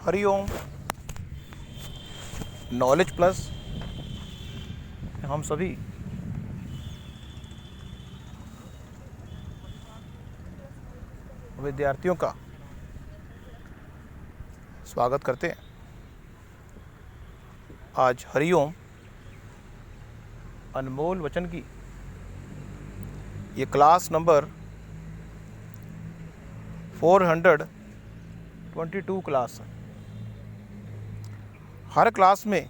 Hariom. Knowledge plus हम सभी विद्यार्थियों का स्वागत करते हैं। आज हरिओम अनमोल वचन की ये क्लास नंबर 422 क्लास है। हर क्लास में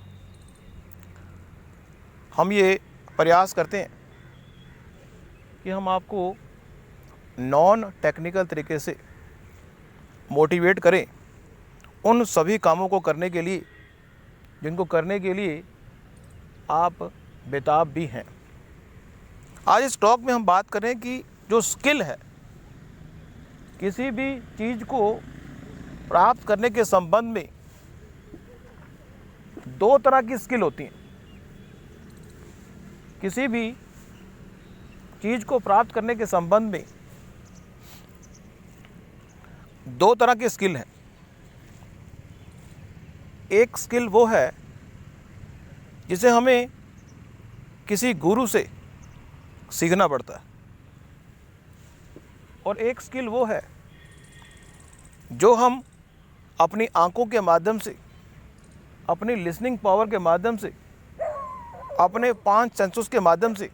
हम ये प्रयास करते हैं कि हम आपको नॉन टेक्निकल तरीके से मोटिवेट करें उन सभी कामों को करने के लिए जिनको करने के लिए आप बेताब भी हैं। आज इस टॉक में हम बात करें कि जो स्किल है, किसी भी चीज़ को प्राप्त करने के संबंध में दो तरह की स्किल होती हैं। किसी भी चीज़ को प्राप्त करने के संबंध में दो तरह की स्किल है। एक स्किल वो है जिसे हमें किसी गुरु से सीखना पड़ता है, और एक स्किल वो है जो हम अपनी आंखों के माध्यम से, अपनी लिसनिंग पावर के माध्यम से, अपने 5 सेंसेस के माध्यम से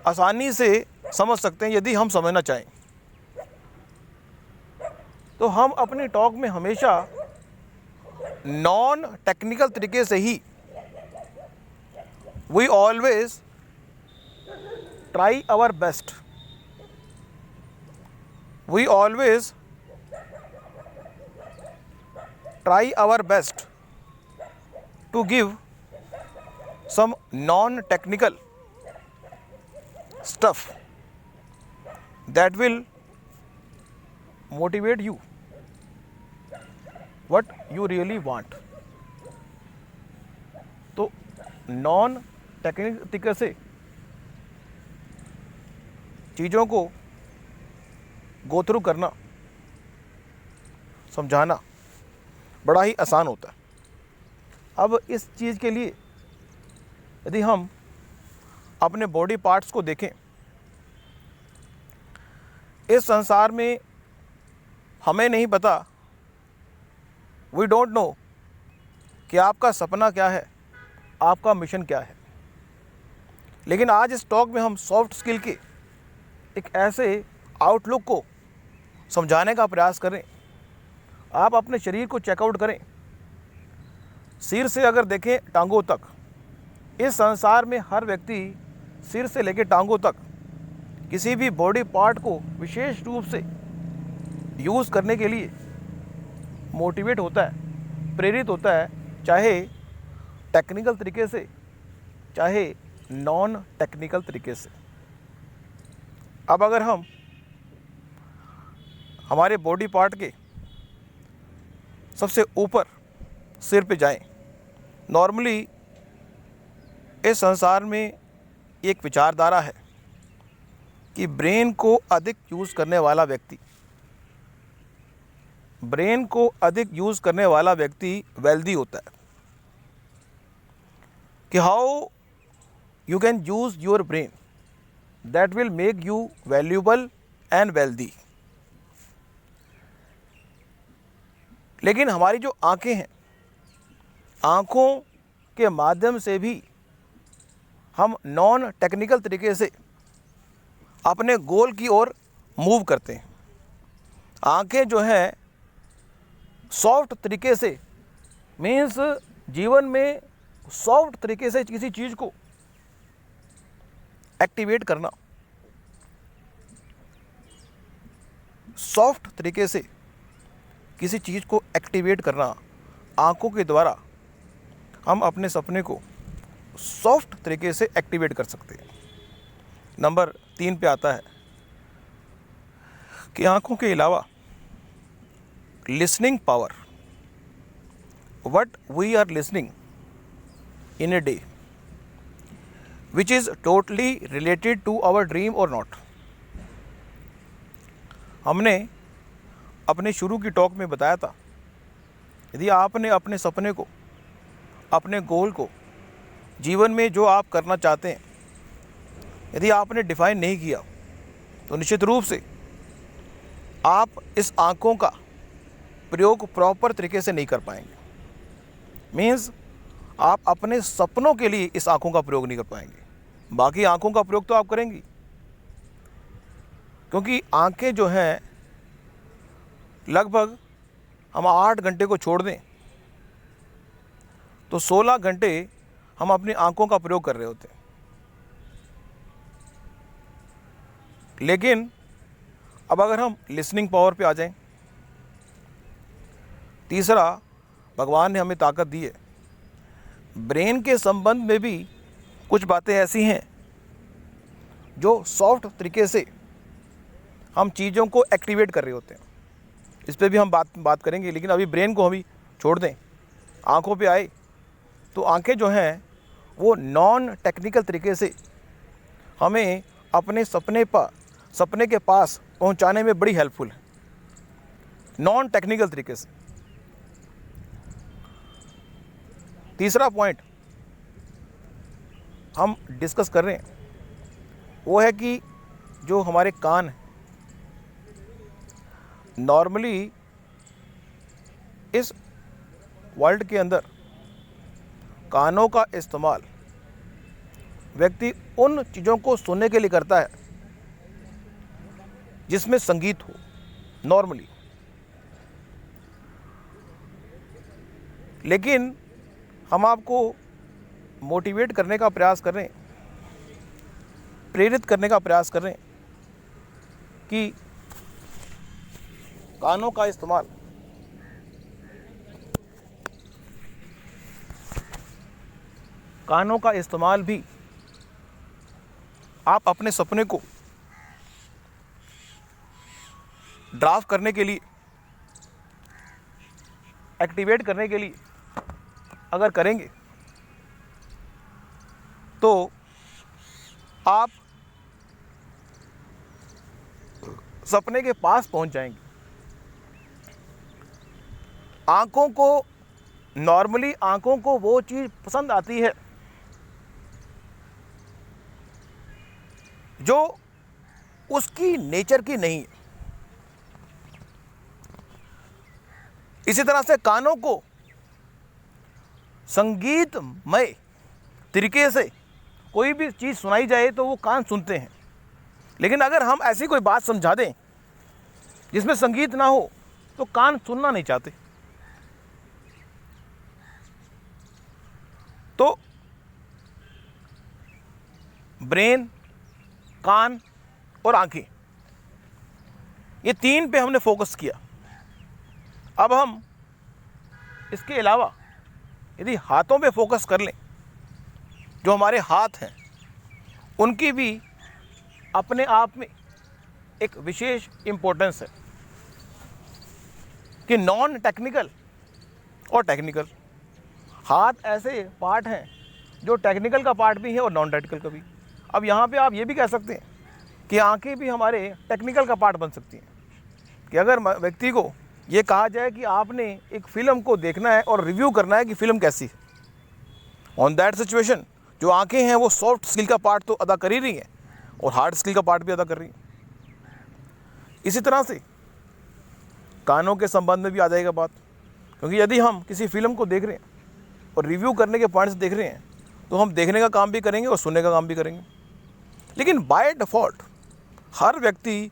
आसानी से समझ सकते हैं यदि हम समझना चाहें। तो हम अपनी टॉक में हमेशा नॉन टेक्निकल तरीके से ही we always try our best, we always try our best to give some non-technical stuff that will motivate you what you really want। तो नॉन टेक्निकल तरीके से चीज़ों को गो थ्रू करना, समझाना बड़ा ही आसान होता है। अब इस चीज़ के लिए यदि हम अपने बॉडी पार्ट्स को देखें, इस संसार में हमें नहीं पता, वी डोंट नो कि आपका सपना क्या है, आपका मिशन क्या है। लेकिन आज इस टॉक में हम सॉफ्ट स्किल के एक ऐसे आउटलुक को समझाने का प्रयास करें। आप अपने शरीर को चेकआउट करें, सिर से अगर देखें टांगों तक, इस संसार में हर व्यक्ति सिर से लेकर टांगों तक किसी भी बॉडी पार्ट को विशेष रूप से यूज़ करने के लिए मोटिवेट होता है, प्रेरित होता है, चाहे टेक्निकल तरीके से, चाहे नॉन टेक्निकल तरीके से। अब अगर हम हमारे बॉडी पार्ट के सबसे ऊपर सिर पे जाएं, नॉर्मली इस संसार में एक विचारधारा है कि ब्रेन को अधिक यूज़ करने वाला व्यक्ति, ब्रेन को अधिक यूज़ करने वाला व्यक्ति वेल्दी होता है। कि how you can use your brain that will make you valuable and wealthy. लेकिन हमारी जो आंखें हैं, आँखों के माध्यम से भी हम नॉन टेक्निकल तरीके से अपने गोल की ओर मूव करते हैं। आँखें जो हैं सॉफ्ट तरीके से, मीन्स जीवन में सॉफ्ट तरीके से किसी चीज़ को एक्टिवेट करना, सॉफ्ट तरीके से किसी चीज़ को एक्टिवेट करना, आँखों के द्वारा हम अपने सपने को सॉफ्ट तरीके से एक्टिवेट कर सकते हैं। नंबर 3 पे आता है कि आँखों के अलावा listening power, what we are listening in a day which is totally related to our dream और नॉट। हमने अपने शुरू की टॉक में बताया था यदि आपने अपने सपने को, अपने गोल को, जीवन में जो आप करना चाहते हैं, यदि आपने डिफाइन नहीं किया तो निश्चित रूप से आप इस आँखों का प्रयोग प्रॉपर तरीके से नहीं कर पाएंगे। मीन्स आप अपने सपनों के लिए इस आँखों का प्रयोग नहीं कर पाएंगे। बाकी आँखों का प्रयोग तो आप करेंगी, क्योंकि आँखें जो हैं लगभग हम 8 घंटे को छोड़ दें तो 16 घंटे हम अपनी आँखों का प्रयोग कर रहे होते हैं। लेकिन अब अगर हम लिसनिंग पावर पे आ जाएं, तीसरा, भगवान ने हमें ताकत दी है। ब्रेन के संबंध में भी कुछ बातें ऐसी हैं जो सॉफ्ट तरीके से हम चीज़ों को एक्टिवेट कर रहे होते हैं। इस पे भी हम बात करेंगे, लेकिन अभी ब्रेन को हम भी छोड़ दें। आँखों पे आए तो आँखें जो हैं वो नॉन टेक्निकल तरीके से हमें अपने सपने के पास पहुंचाने में बड़ी हेल्पफुल है, नॉन टेक्निकल तरीके से। तीसरा पॉइंट हम डिस्कस कर रहे हैं वो है कि जो हमारे कान हैं, नॉर्मली इस वर्ल्ड के अंदर कानों का इस्तेमाल व्यक्ति उन चीज़ों को सुनने के लिए करता है जिसमें संगीत हो, नॉर्मली। लेकिन हम आपको मोटिवेट करने का प्रयास कर रहे हैं, प्रेरित करने का प्रयास कर रहे हैं कि कानों का इस्तेमाल भी आप अपने सपने को ड्राफ्ट करने के लिए, एक्टिवेट करने के लिए अगर करेंगे तो आप सपने के पास पहुंच जाएंगे। नॉर्मली आंखों को वो चीज़ पसंद आती है जो उसकी नेचर की नहीं है। इसी तरह से कानों को संगीतमय तरीके से कोई भी चीज़ सुनाई जाए तो वो कान सुनते हैं। लेकिन अगर हम ऐसी कोई बात समझा दें जिसमें संगीत ना हो तो कान सुनना नहीं चाहते। तो ब्रेन, कान और आंखें, ये 3 पे हमने फोकस किया। अब हम इसके अलावा यदि हाथों पे फोकस कर लें, जो हमारे हाथ हैं उनकी भी अपने आप में एक विशेष इम्पोर्टेंस है कि नॉन टेक्निकल और टेक्निकल। हाथ ऐसे पार्ट हैं जो टेक्निकल का पार्ट भी है और नॉन टेक्निकल का भी। अब यहाँ पे आप ये भी कह सकते हैं कि आंखें भी हमारे टेक्निकल का पार्ट बन सकती हैं, कि अगर व्यक्ति को ये कहा जाए कि आपने एक फ़िल्म को देखना है और रिव्यू करना है कि फ़िल्म कैसी है, ऑन दैट सिचुएशन जो आंखें हैं वो सॉफ्ट स्किल का पार्ट तो अदा कर ही रही हैं और हार्ड स्किल का पार्ट भी अदा कर रही हैं। इसी तरह से कानों के संबंध में भी आ जाएगा बात, क्योंकि यदि हम किसी फ़िल्म को देख रहे हैं और रिव्यू करने के पॉइंट से देख रहे हैं तो हम देखने का काम भी करेंगे और सुनने का काम भी करेंगे। लेकिन बाय डिफ़ॉल्ट हर व्यक्ति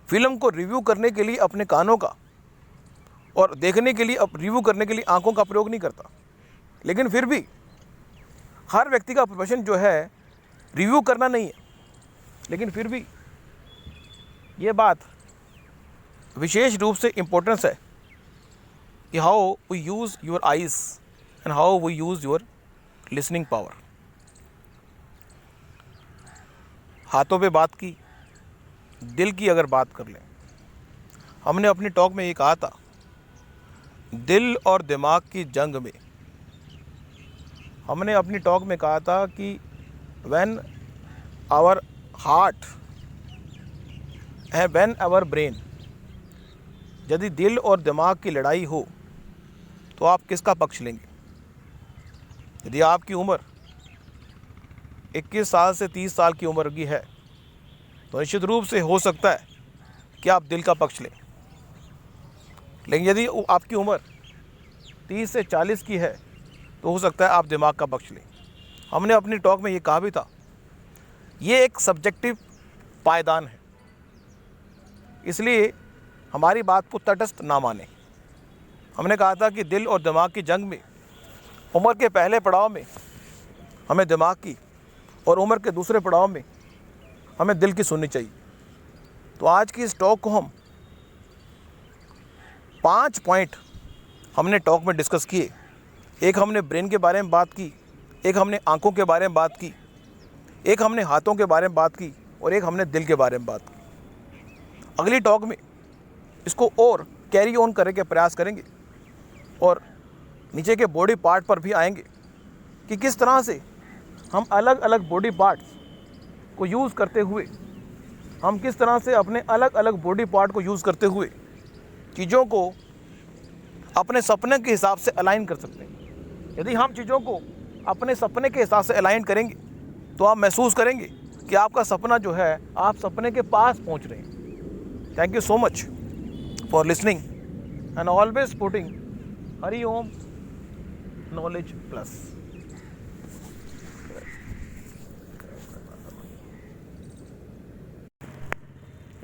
फ़िल्म को रिव्यू करने के लिए अपने कानों का और देखने के लिए, रिव्यू करने के लिए आंखों का प्रयोग नहीं करता। लेकिन फिर भी हर व्यक्ति का प्रोफेशन जो है रिव्यू करना नहीं है। लेकिन फिर भी ये बात विशेष रूप से इम्पोर्टेंस है कि how we use your eyes and how we use your listening power. हाथों पे बात की, दिल की अगर बात कर लें, हमने अपनी टॉक में ये कहा था, दिल और दिमाग की जंग में हमने अपनी टॉक में कहा था कि when our heart and when our brain, यदि दिल और दिमाग की लड़ाई हो तो आप किसका पक्ष लेंगे? यदि आपकी उम्र 21 साल से 30 साल की उम्र की है तो निश्चित रूप से हो सकता है कि आप दिल का पक्ष लें। लेकिन यदि आपकी उम्र 30 से 40 की है तो हो सकता है आप दिमाग का पक्ष लें। हमने अपनी टॉक में ये कहा भी था, ये एक सब्जेक्टिव पायदान है, इसलिए हमारी बात को तटस्थ ना माने। हमने कहा था कि दिल और दिमाग की जंग में उम्र के पहले पड़ाव में हमें दिमाग की और उम्र के दूसरे पड़ाव में हमें दिल की सुननी चाहिए। तो आज की इस टॉक को हम 5 पॉइंट हमने टॉक में डिस्कस किए। एक हमने ब्रेन के बारे में बात की, एक हमने आंखों के बारे में बात की, एक हमने हाथों के बारे में बात की और एक हमने दिल के बारे में बात की। अगली टॉक में इसको और कैरी ऑन करने के प्रयास करेंगे और नीचे के बॉडी पार्ट पर भी आएंगे कि किस तरह से हम अलग अलग बॉडी पार्ट्स को यूज़ करते हुए, हम किस तरह से अपने अलग अलग बॉडी पार्ट को यूज़ करते हुए चीज़ों को अपने सपने के हिसाब से अलाइन कर सकते हैं। यदि हम चीज़ों को अपने सपने के हिसाब से अलाइन करेंगे तो आप महसूस करेंगे कि आपका सपना जो है, आप सपने के पास पहुंच रहे हैं। Thank you so much for listening and always putting Hari Om knowledge plus.